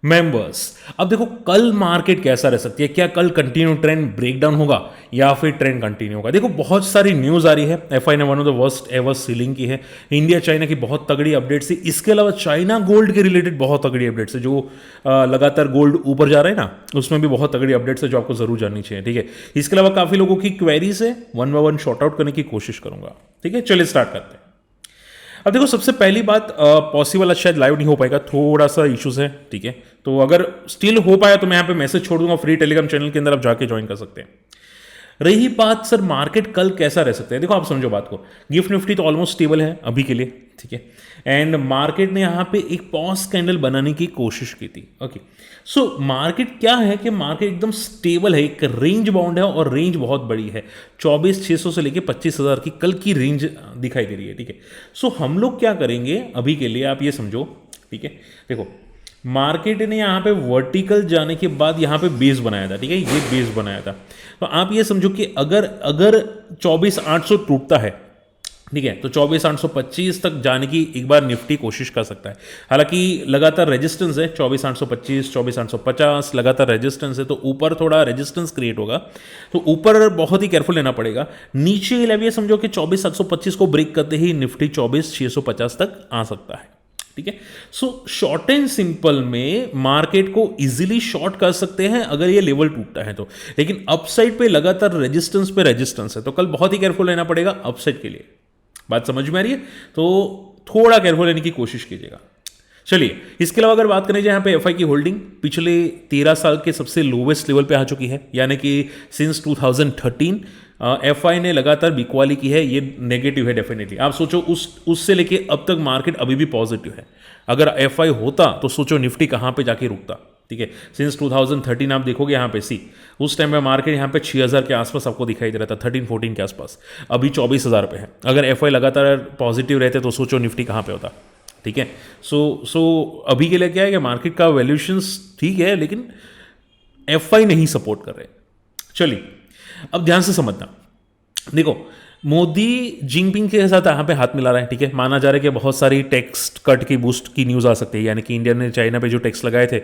Members. अब देखो कल मार्केट कैसा रह सकती है, क्या कल कंटिन्यू ट्रेंड ब्रेकडाउन होगा या फिर ट्रेंड कंटिन्यू होगा। देखो बहुत सारी न्यूज़ आ रही है, एफआई ने one of the worst ever ceiling की है, इंडिया चाइना की बहुत तगड़ी अपडेट्स है, इसके अलावा चाइना गोल्ड के रिलेटेड बहुत तगड़ी अपडेट्स है, जो लगातार गोल्ड ऊपर जा रहा है ना, उसमें भी बहुत तगड़ी अपडेट्स है जो आपको जरूर जाननी चाहिए। ठीक है, इसके अलावा काफ़ी लोगों की क्वेरीज है, one by one short out करने की कोशिश करूंगा। ठीक है, चलिए स्टार्ट करते हैं। अब देखो सबसे पहली बात, पॉसिबल शायद लाइव नहीं हो पाएगा, थोड़ा सा इश्यूज है। ठीक है, तो अगर स्टिल हो पाया तो मैं यहाँ पे मैसेज छोड़ दूंगा, फ्री टेलीग्राम चैनल के अंदर आप जाके ज्वाइन कर सकते हैं। रही बात सर मार्केट कल कैसा रह सकता है, देखो आप समझो बात को, गिफ्ट निफ्टी तो ऑलमोस्ट स्टेबल है अभी के लिए। ठीक है, एंड मार्केट ने यहाँ पे एक पॉज कैंडल बनाने की कोशिश की थी। ओके, सो मार्केट क्या है कि मार्केट एकदम स्टेबल है, एक रेंज बाउंड है और रेंज बहुत बड़ी है, 24,600 से लेके 25,000 की कल की रेंज दिखाई दे रही है। ठीक है, सो हम लोग क्या करेंगे अभी के लिए, आप ये समझो। ठीक है, देखो मार्केट ने यहाँ पे वर्टिकल जाने के बाद यहाँ पे बेस बनाया था। ठीक है, ये बेस बनाया था, तो आप ये समझो कि अगर अगर 24,800 टूटता है, ठीक है, तो 24,825 तक जाने की एक बार निफ्टी कोशिश कर सकता है। हालांकि लगातार रेजिस्टेंस है, 24,825 24,850 लगातार रेजिस्टेंस है, तो ऊपर थोड़ा रेजिस्टेंस क्रिएट होगा, तो ऊपर बहुत ही केयरफुल लेना पड़ेगा। नीचे लेवल ये समझो कि 24,725 को ब्रेक करते ही निफ्टी 24,650 तक आ सकता है। ठीक है, सो शॉर्ट एंड सिंपल में मार्केट को इजीली शॉर्ट कर सकते हैं अगर ये लेवल टूटता है तो, लेकिन अपसाइड पे लगातार रेजिस्टेंस पे रेजिस्टेंस है, तो कल बहुत ही केयरफुल रहना पड़ेगा अपसाइड के लिए। बात समझ में आ रही है, तो थोड़ा केयरफुल रहने की कोशिश कीजिएगा। चलिए, इसके अलावा अगर बात करें यहाँ पे एफआई की होल्डिंग पिछले 13 साल के सबसे लोवेस्ट लेवल पे आ चुकी है, यानी कि सिंस 2013 एफआई ने लगातार बिकवाली की है, ये नेगेटिव है डेफिनेटली। आप सोचो उससे लेके अब तक मार्केट अभी भी पॉजिटिव है, अगर एफआई होता तो सोचो निफ्टी कहाँ पे जाके रुकता। ठीक है, सिंस 2013 आप देखोगे यहाँ पे सी, उस टाइम में मार्केट यहाँ पे 6,000 के आसपास आपको दिखाई दे रहा था, 13-14 के आसपास, अभी 24,000 पे है। अगर एफआई लगातार पॉजिटिव रहते तो सोचो निफ्टी कहाँ पे होता। ठीक है, सो अभी के लिए क्या है कि मार्केट का वैल्यूएशंस ठीक है, लेकिन एफआई नहीं सपोर्ट कर रहे। चलिए अब ध्यान से समझना, देखो मोदी जिनपिंग के साथ यहाँ पे हाथ मिला रहा है। ठीक है, माना जा रहा है कि बहुत सारी टैक्स कट की बूस्ट की न्यूज़ आ सकती है, यानी कि इंडिया ने चाइना पे जो टैक्स लगाए थे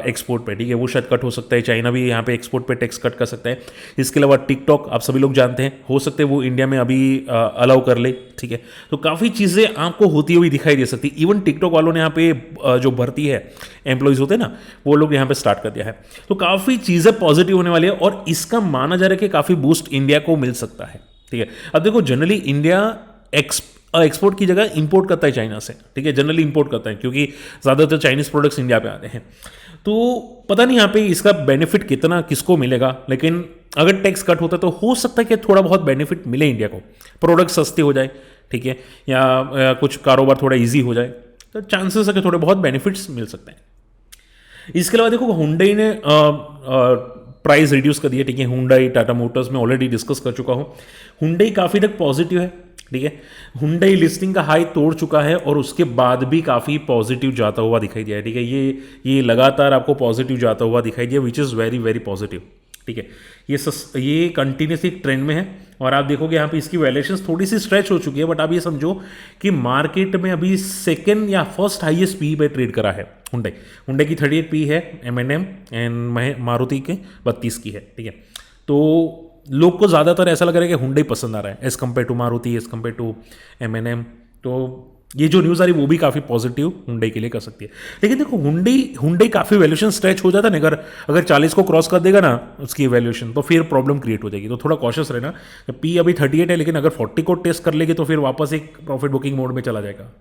एक्सपोर्ट पे, ठीक है, वो शायद कट हो सकता है, चाइना भी यहाँ पे एक्सपोर्ट पे टैक्स कट कर सकता है। इसके अलावा टिकटॉक आप सभी लोग जानते हैं, हो सकते हैं वो इंडिया में अभी अलाउ कर ले। ठीक है, तो काफ़ी चीज़ें आपको होती हुई दिखाई दे सकती। इवन टिकटॉक वालों ने यहाँ पे जो भर्ती है एम्प्लॉयज़ होते हैं ना, वो लोग यहाँ पे स्टार्ट कर दिया है, तो काफ़ी चीज़ें पॉजिटिव होने वाली है और इसका माना जा रहा है कि काफ़ी बूस्ट इंडिया को मिल सकता है। ठीक है, अब देखो जनरली इंडिया एक्सपोर्ट की जगह इंपोर्ट करता है चाइना से। ठीक है, जनरली इंपोर्ट करता है क्योंकि ज़्यादातर चाइनीज़ प्रोडक्ट्स इंडिया पे आते हैं, तो पता नहीं यहाँ पे इसका बेनिफिट कितना किसको मिलेगा, लेकिन अगर टैक्स कट होता है तो हो सकता है कि थोड़ा बहुत बेनिफिट मिले इंडिया को, प्रोडक्ट सस्ते हो जाए। ठीक है, या कुछ कारोबार थोड़ा ईजी हो जाए, तो चांसेस है कि थोड़े बहुत बेनिफिट्स मिल सकते हैं। इसके अलावा देखो हुंडई ने प्राइस रिड्यूस कर दिया। ठीक है, हुंडई टाटा मोटर्स में ऑलरेडी डिस्कस कर चुका हूँ, हुंडई काफ़ी तक पॉजिटिव है। ठीक है, हुंडई लिस्टिंग का हाई तोड़ चुका है और उसके बाद भी काफ़ी पॉजिटिव जाता हुआ दिखाई दिया है। ठीक है, ये लगातार आपको पॉजिटिव जाता हुआ दिखाई दिया, which is very very positive. ठीक है, ये कंटिन्यूसली ट्रेंड में है और आप देखोगे यहाँ पे इसकी वैल्यूएशंस थोड़ी सी स्ट्रेच हो चुकी है, बट आप ये समझो कि मार्केट में अभी सेकंड या फर्स्ट हाईएस्ट पी पे ट्रेड करा है हुंडई की 38 पी है, M&M एंड मारुति के 32 की है। ठीक है, तो लोग को ज़्यादातर ऐसा लग रहा है कि हुंडई पसंद आ रहा है as compare to Maruti, as compare to M&M, तो ये जो न्यूज़ आ रही वो भी काफ़ी पॉजिटिव हुंडई के लिए कर सकती है। लेकिन देखो हुंडई काफ़ी वैल्यूएशन स्ट्रेच हो जाता है ना, अगर 40 को क्रॉस कर देगा ना उसकी वैल्यूएशन, तो फिर प्रॉब्लम क्रिएट हो जाएगी, तो थोड़ा कॉशियस रहना। पी अभी 38 है, लेकिन अगर 40 को टेस्ट कर लेगी तो फिर वापस एक प्रॉफिट बुकिंग मोड में चला जाएगा।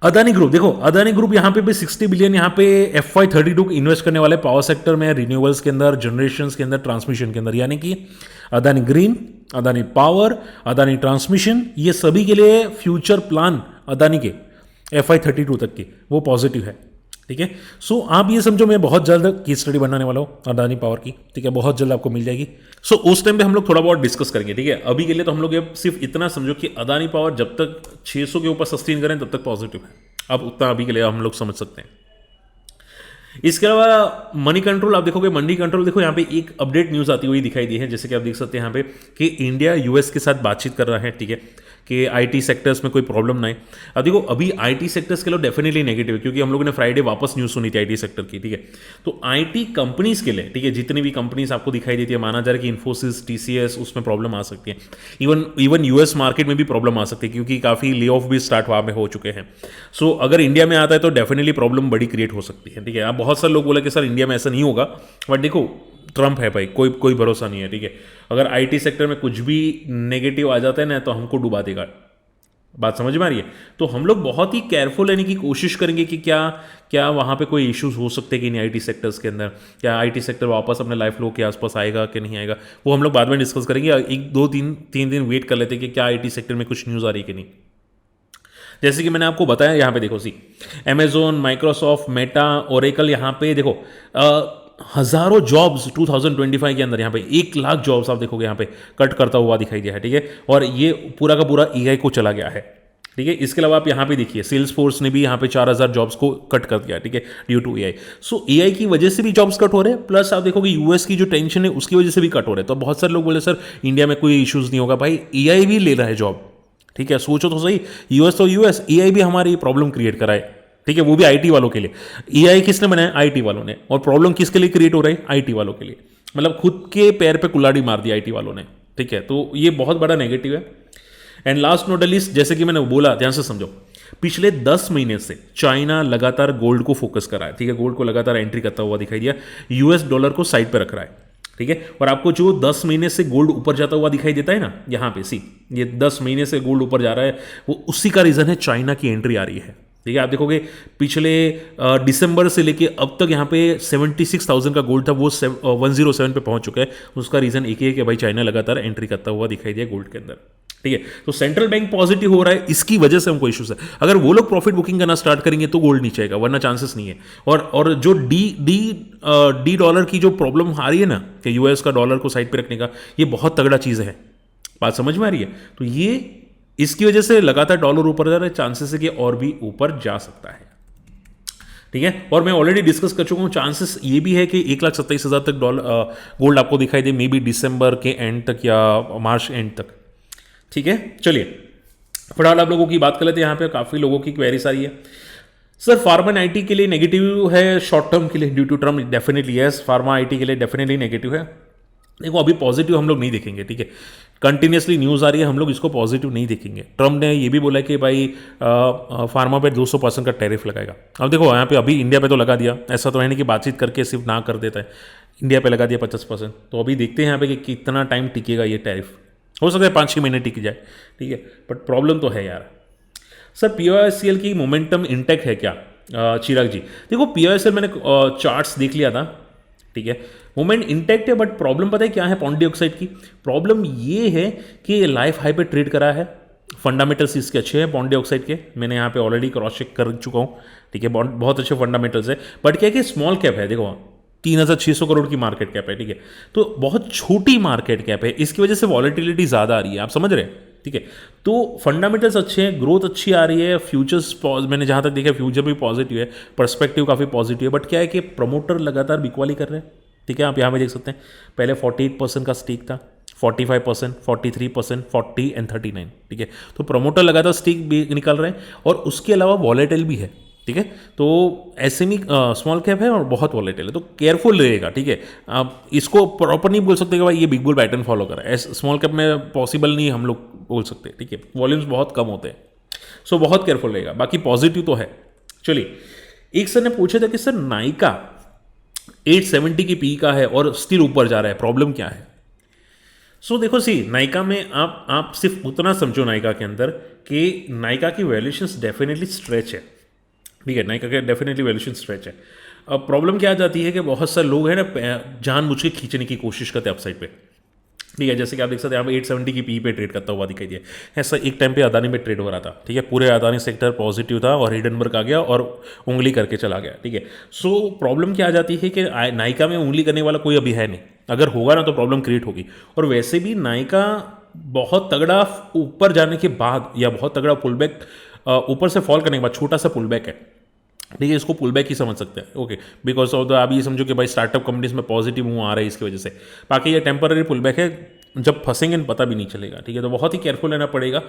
अदानी ग्रुप, देखो अदानी ग्रुप यहाँ पे भी 60 बिलियन यहाँ पे FY32 इन्वेस्ट करने वाले पावर सेक्टर में, रिन्यूएबल्स के अंदर, जनरेशन के अंदर, ट्रांसमिशन के अंदर, यानी कि Adani green, Adani power, Adani transmission, ये सभी के लिए फ्यूचर प्लान अदानी के FY32 तक के वो पॉजिटिव है। ठीक है, सो आप ये समझो मैं बहुत जल्द की स्टडी बनाने वाला हूँ अदानी पावर की। ठीक है, बहुत जल्द आपको मिल जाएगी। सो उस टाइम पे हम लोग थोड़ा बहुत डिस्कस करेंगे। ठीक है, अभी के लिए तो हम लोग ये सिर्फ इतना समझो कि अदानी पावर जब तक 600 के ऊपर सस्टेन करें तब तक पॉजिटिव है, अब उतना अभी के लिए हम लोग समझ सकते हैं। इसके अलावा मनी कंट्रोल, आप देखोगे मनी कंट्रोल, देखो यहाँ पे एक अपडेट न्यूज़ आती हुई दिखाई दी है, जैसे कि आप देख सकते हैं यहाँ पे कि इंडिया US के साथ बातचीत कर रहा है। ठीक है, कि आईटी सेक्टर्स में कोई प्रॉब्लम ना है। अब देखो अभी आईटी सेक्टर्स के लिए डेफिनेटली नेगेटिव है, क्योंकि हम लोगों ने फ्राइडे वापस न्यूज़ सुनी थी आईटी सेक्टर की, ठीक है। तो आईटी कंपनीज के लिए, ठीक है, जितनी भी कंपनीज आपको दिखाई देती है, माना जा रहा है कि इन्फोसिस, टीसीएस, उसमें प्रॉब्लम आ सकती है। इवन यूएस मार्केट में भी प्रॉब्लम आ सकती है, क्योंकि काफ़ी ले ऑफ भी स्टार्ट वहाँ में हो चुके हैं। सो अगर इंडिया में आता है तो डेफिनेटली प्रॉब्लम बड़ी क्रिएट हो सकती है, ठीक है। अब बहुत सारे लोग बोले कि सर इंडिया में ऐसा नहीं होगा, बट देखो ट्रम्प है भाई, कोई कोई भरोसा नहीं है, ठीक है। अगर आईटी सेक्टर में कुछ भी नेगेटिव आ जाता है ना तो हमको डुबा देगा। बात समझ में आ रही है? तो हम लोग बहुत ही केयरफुल रहने की कोशिश करेंगे कि क्या क्या वहाँ पे कोई इश्यूज हो सकते हैं कि नहीं आईटी सेक्टर्स के अंदर, क्या आईटी सेक्टर वापस अपने लाइफ लो के आसपास आएगा कि नहीं आएगा, वो हम लोग बाद में डिस्कस करेंगे। एक दो तीन दिन वेट कर लेते हैं कि क्या आईटी सेक्टर में कुछ न्यूज़ आ रही है कि नहीं। जैसे कि मैंने आपको बताया, यहाँ पे देखो सी अमेजोन, माइक्रोसॉफ्ट, मेटा, ओरेकल, यहाँ पे देखो हजारों जॉब्स 2025 के अंदर, यहाँ पे 1 लाख जॉब्स आप देखोगे यहाँ पे कट करता हुआ दिखाई दिया है, ठीक है। और ये पूरा का पूरा एआई को चला गया है, ठीक है। इसके अलावा आप यहाँ पे देखिए सेल्स फोर्स ने भी यहाँ पे 4000 जॉब्स को कट कर दिया, ठीक है, due to AI. So AI की वजह से भी जॉब्स कट हो रहे हैं, प्लस आप देखोगे यूएस की जो टेंशन है उसकी वजह से भी कट हो रहे हैं। तो बहुत सारे लोग बोले सर इंडिया में कोई इश्यूज नहीं होगा, भाई एआई भी ले रहा है जॉब, ठीक है। सोचो तो सही, यूएस तो यूएस, एआई भी हमारी प्रॉब्लम क्रिएट कराए, ठीक है, वो भी आईटी वालों के लिए। एआई किसने बनाया? आईटी वालों ने। और प्रॉब्लम किसके लिए क्रिएट हो रहा है? आईटी वालों के लिए। मतलब खुद के पैर पे कुल्हाड़ी मार दी आईटी वालों ने, ठीक है। तो ये बहुत बड़ा नेगेटिव है। एंड लास्ट नोट लिस्ट, जैसे कि मैंने बोला, ध्यान से समझो, पिछले 10 महीने से चाइना लगातार गोल्ड को फोकस कर रहा है, ठीक है, गोल्ड को लगातार एंट्री करता हुआ दिखाई दिया, यूएस डॉलर को साइड पे रख रहा है, ठीक है। और आपको जो 10 महीने से गोल्ड ऊपर जाता हुआ दिखाई देता है ना, यहाँ पे सी ये 10 महीने से गोल्ड ऊपर जा रहा है, वो उसी का रीजन है चाइना की एंट्री आ रही है, ठीक है। आप देखोगे पिछले दिसंबर से लेके अब तक यहाँ पे 76,000 का गोल्ड था, वो 107 पे पहुंच चुका है। उसका रीजन एक ही है कि भाई चाइना लगातार एंट्री करता हुआ दिखाई दिया गोल्ड के अंदर, ठीक है। तो सेंट्रल बैंक पॉजिटिव हो रहा है, इसकी वजह से हमको इश्यूज है। अगर वो लोग प्रॉफिट बुकिंग करना स्टार्ट करेंगे तो गोल्ड नीचे आएगा, वरना चांसेस नहीं है। और जो डी डॉलर की जो प्रॉब्लम आ रही है ना, कि यूएस का डॉलर को साइड पे रखने का, ये बहुत तगड़ा चीज़ है। बात समझ में आ रही है? तो ये इसकी वजह से लगातार डॉलर ऊपर जा रहा है, चांसेस है कि और भी ऊपर जा सकता है, ठीक है। और मैं ऑलरेडी डिस्कस कर चुका हूं, चांसेस ये भी है कि 1,27,000 तक गोल्ड आपको दिखाई दे, मे बी दिसंबर के एंड तक या मार्च एंड तक, ठीक है। चलिए फिलहाल आप लोगों की बात कर लेते हैं। यहाँ पे काफ़ी लोगों की क्वेरीज आ रही है, सर फार्मा आईटी के लिए नेगेटिव है शॉर्ट टर्म के लिए due to Trump? Definitely yes, pharma IT के लिए डेफिनेटली नेगेटिव है। देखो अभी पॉजिटिव हम लोग नहीं देखेंगे, ठीक है। कंटिन्यूसली न्यूज़ आ रही है, हम लोग इसको पॉजिटिव नहीं देखेंगे। ट्रम्प ने ये भी बोला कि भाई फार्मा पे 200% का टैरिफ लगाएगा। अब देखो यहाँ पे अभी इंडिया पे तो लगा दिया, ऐसा तो है नहीं कि बातचीत करके सिर्फ ना कर देता है, इंडिया पे लगा दिया 50%। तो अभी देखते हैं यहाँ पे कि कितना टाइम टिकेगा ये टैरिफ, हो सकता है 5-6 महीने टिक जाए, ठीक है। बट प्रॉब्लम तो है यार। सर पीओएससीएल की मोमेंटम इंटैक्ट है क्या? चिराग जी देखो, पीओएसएल मैंने चार्ट्स देख लिया था, ठीक है, मोमेंट इंटैक्ट है। बट प्रॉब्लम पता है क्या है बॉन्ड डाइऑक्साइड की? प्रॉब्लम ये है कि लाइफ हाई पे ट्रेड करा है, फंडामेंटल्स इसके अच्छे हैं बॉन्ड डाइऑक्साइड के, मैंने यहाँ पे ऑलरेडी क्रॉस चेक कर चुका हूँ, ठीक है। बॉन्ड बहुत अच्छे फंडामेंटल्स है, बट क्या है कि स्मॉल कैप है, देखो 3,600 करोड़ की मार्केट कैप है, ठीक है। तो बहुत छोटी मार्केट कैप है, इसकी वजह से वॉलेटिलिटी ज़्यादा आ रही है, आप समझ रहे हैं, ठीक है। तो फंडामेंटल्स अच्छे हैं, ग्रोथ अच्छी आ रही है, फ्यूचर्स मैंने जहाँ तक देखा फ्यूचर भी पॉजिटिव है, पर्सपेक्टिव काफ़ी पॉजिटिव है। बट क्या है कि प्रमोटर लगातार बिकवाली कर रहे हैं, ठीक है। आप यहाँ पे देख सकते हैं पहले 48% का स्टेक था, 45%, 43%, 40 एंड 39, ठीक है। तो प्रमोटर लगातार स्टेक भी निकाल रहे हैं, और उसके अलावा वॉलेटाइल भी है, ठीक है। तो एसएमई स्मॉल कैप है और बहुत वॉलेटाइल है, तो केयरफुल रहेगा, ठीक है। आप इसको प्रॉपर नहीं बोल सकते कि भाई ये बिग बुल पैटर्न फॉलो कर रहा है, स्मॉल कैप में पॉसिबल नहीं हम लोग बोल सकते, ठीक है। वॉल्यूम्स बहुत कम होते हैं, सो बहुत केयरफुल रहेगा। बाकी पॉजिटिव तो है। चलिए, एक सर ने पूछा था कि सर नाइका 870 की पी का है और स्टिल ऊपर जा रहा है, प्रॉब्लम क्या है? सो देखो सी नाइका में आप सिर्फ उतना समझो नाइका के अंदर कि नाइका की वैल्यूएशंस डेफिनेटली स्ट्रेच है, ठीक है। नाइका का डेफिनेटली वैल्यूएशन स्ट्रेच है। अब प्रॉब्लम क्या आ जाती है कि बहुत सारे लोग हैं ना जानबूझ के खींचने की कोशिश करते हैं अपसाइड पे, ठीक है। जैसे कि आप देख सकते हैं, यहाँ पे 870 की पी पे ट्रेड करता हुआ दिखाई दिया। ऐसा एक टाइम पे अदानी पे ट्रेड हो रहा था, ठीक है, पूरे अदानी सेक्टर पॉजिटिव था और हिडनबर्ग आ गया और उंगली करके चला गया, ठीक है। सो प्रॉब्लम क्या आ जाती है कि नाइका में उंगली करने वाला कोई अभी है नहीं, अगर होगा ना तो प्रॉब्लम क्रिएट होगी। और वैसे भी नाइका बहुत तगड़ा ऊपर जाने के बाद या बहुत तगड़ा पुल बैक ऊपर से फॉल करने के बाद छोटा सा पुल बैक है, ठीक है, इसको पुल बैक ही समझ सकते हैं, ओके। बिकॉज ऑफ द आप ये समझो कि भाई स्टार्टअप कंपनीज में पॉजिटिव मूव आ रहा है इसकी वजह से, बाकी ये टेम्पररी पुल बैक है, जब फंसेंगे पता भी नहीं चलेगा, ठीक है। तो बहुत ही केयरफुल रहना पड़ेगा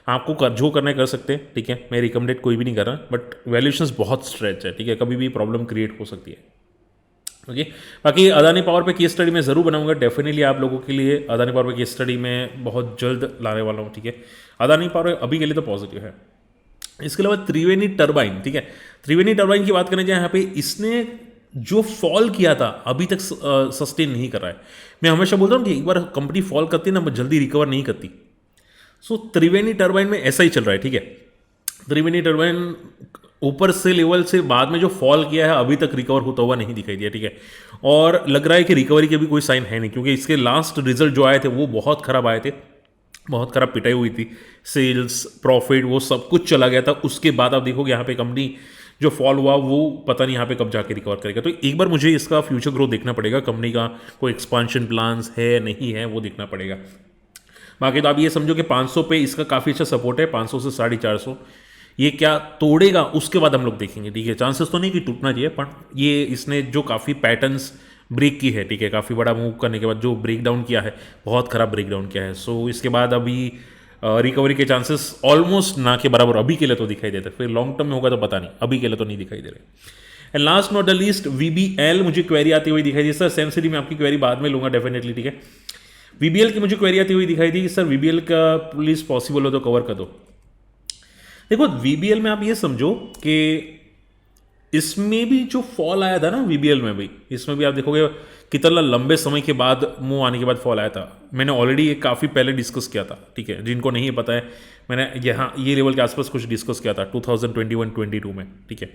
आपको, जो करना है कर सकते हैं, ठीक है। मैं रिकमेंडेड कोई भी नहीं कर रहा, बट वैल्यूएशंस बहुत स्ट्रेच है, ठीक है, कभी भी प्रॉब्लम क्रिएट हो सकती है, ओके। बाकी अदानी पावर पे केस स्टडी मैं ज़रूर बनाऊंगा डेफिनेटली आप लोगों के लिए। अदानी पावर पे केस स्टडी में बहुत जल्द लाने वाला हूँ, ठीक है। अदानी पावर अभी के लिए तो पॉजिटिव है। इसके अलावा त्रिवेणी टर्बाइन, ठीक है, त्रिवेणी टर्बाइन की बात करें जाए यहाँ पे, इसने जो फॉल किया था अभी तक सस्टेन नहीं कर रहा है। मैं हमेशा बोलता हूँ कि एक बार कंपनी फॉल करती है ना, जल्दी रिकवर नहीं करती। सो त्रिवेणी टर्बाइन में ऐसा ही चल रहा है, ठीक है। त्रिवेणी टर्बाइन ऊपर से लेवल से बाद में जो फॉल किया है अभी तक रिकवर होता हुआ नहीं दिखाई दिया, ठीक है। और लग रहा है कि रिकवरी के भी कोई साइन है नहीं, क्योंकि इसके लास्ट रिजल्ट जो आए थे वो बहुत खराब आए थे, बहुत खराब पिटाई हुई थी, सेल्स प्रॉफिट वो सब कुछ चला गया था। उसके बाद आप देखोगे यहाँ पे कंपनी जो फॉल हुआ वो पता नहीं यहाँ पे कब जाके रिकवर करेगा। तो एक बार मुझे इसका फ्यूचर ग्रोथ देखना पड़ेगा, कंपनी का कोई एक्सपांशन प्लान्स है नहीं है वो देखना पड़ेगा। बाकी तो आप ये समझो कि 500 पे इसका काफ़ी अच्छा सपोर्ट है, 500 से 450, ये क्या तोड़ेगा उसके बाद हम लोग देखेंगे, ठीक है। चांसेस तो नहीं कि टूटना चाहिए, पर ये इसने जो काफ़ी पैटर्न्स ब्रेक की है, ठीक है, काफ़ी बड़ा मूव करने के बाद जो ब्रेक डाउन किया है, बहुत खराब ब्रेक डाउन किया है। सो इसके बाद अभी रिकवरी के चांसेस ऑलमोस्ट ना के बराबर अभी के लिए तो दिखाई देते हैं, फिर लॉन्ग टर्म में होगा तो पता नहीं, अभी के लिए तो नहीं दिखाई दे रहे। And last not the least VBL, मुझे क्वेरी आती हुई दिखाई दी सर। सेम सिटी में आपकी क्वेरी बाद में लूंगा डेफिनेटली, ठीक है। VBL की मुझे क्वेरी आती हुई दिखाई दी कि सर VBL का प्लीज पॉसिबल हो तो कवर कर दो। देखो VBL में आप ये समझो कि इसमें भी जो फॉल आया था ना VBL में भी, इसमें भी आप देखोगे कितना लंबे समय के बाद मुंह आने के बाद फॉल आया था। मैंने ऑलरेडी एक काफ़ी पहले डिस्कस किया था, ठीक है, जिनको नहीं पता है मैंने यहाँ ये लेवल के आसपास कुछ डिस्कस किया था 2021-22 में, ठीक है।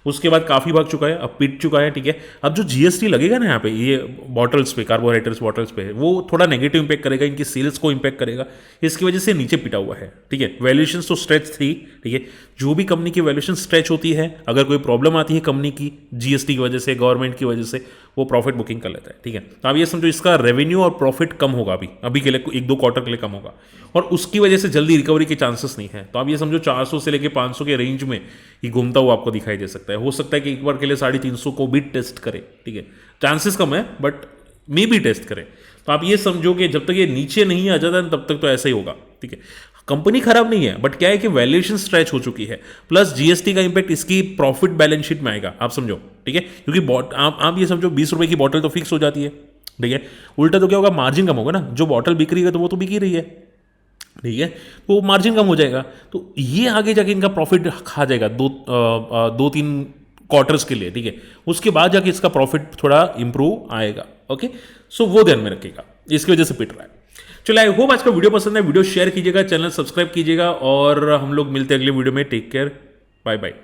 उसके बाद काफ़ी भाग चुका है, अब पिट चुका है, ठीक है। अब जो GST लगेगा ना यहाँ पे, ये बॉटल्स पे, कार्बोहाइड्रेट्स बॉटल्स पे, वो थोड़ा नेगेटिव इंपैक्ट करेगा, इनकी सेल्स को इंपैक्ट करेगा, इसकी वजह से नीचे पिटा हुआ है, ठीक है। वैल्यूएशन तो स्ट्रेच थी, ठीक है। जो भी कंपनी की वैल्यूएशन स्ट्रेच होती है, अगर कोई प्रॉब्लम आती है कंपनी की GST की वजह से, गवर्नमेंट की वजह से, वो प्रॉफिट बुकिंग कर लेता है, ठीक है। तो आप ये समझो इसका रेवेन्यू और प्रॉफिट कम होगा अभी के लिए, 1-2 क्वार्टर के लिए कम होगा, और उसकी वजह से जल्दी रिकवरी के चांसेस नहीं है। तो आप ये समझो 400 से लेकर 500 के रेंज में ये घूमता हुआ आपको दिखाई दे सकता है। हो सकता है कि एक बार के लिए 350 को भी टेस्ट करे, ठीक है। चांसेस कम है बट मे भी टेस्ट करे। तो आप ये समझो कि जब तक ये नीचे नहीं आ जाता तब तक तो ऐसा ही होगा, ठीक है। कंपनी खराब नहीं है, बट क्या है कि वैल्यूएशन स्ट्रेच हो चुकी है, प्लस GST का इंपैक्ट इसकी प्रॉफिट बैलेंस शीट में आएगा, आप समझो, ठीक है। क्योंकि आप ये समझो 20 रुपए की बॉटल तो फिक्स हो जाती है, ठीक है। उल्टा तो क्या होगा, मार्जिन कम होगा ना, जो बॉटल बिक रही है तो वो तो बिक ही रही है, ठीक है, तो मार्जिन कम हो जाएगा। तो ये आगे जाके इनका प्रॉफिट खा जाएगा 2-3 क्वार्टर्स के लिए, ठीक है। उसके बाद जाके इसका प्रॉफिट थोड़ा इंप्रूव आएगा, ओके। सो वो ध्यान में रखिएगा, इसकी वजह से पिट रहा है। चलो आई होप आज का वीडियो पसंद है, वीडियो शेयर कीजिएगा, चैनल सब्सक्राइब कीजिएगा, और हम लोग मिलते हैं अगले वीडियो में। Take care, bye bye.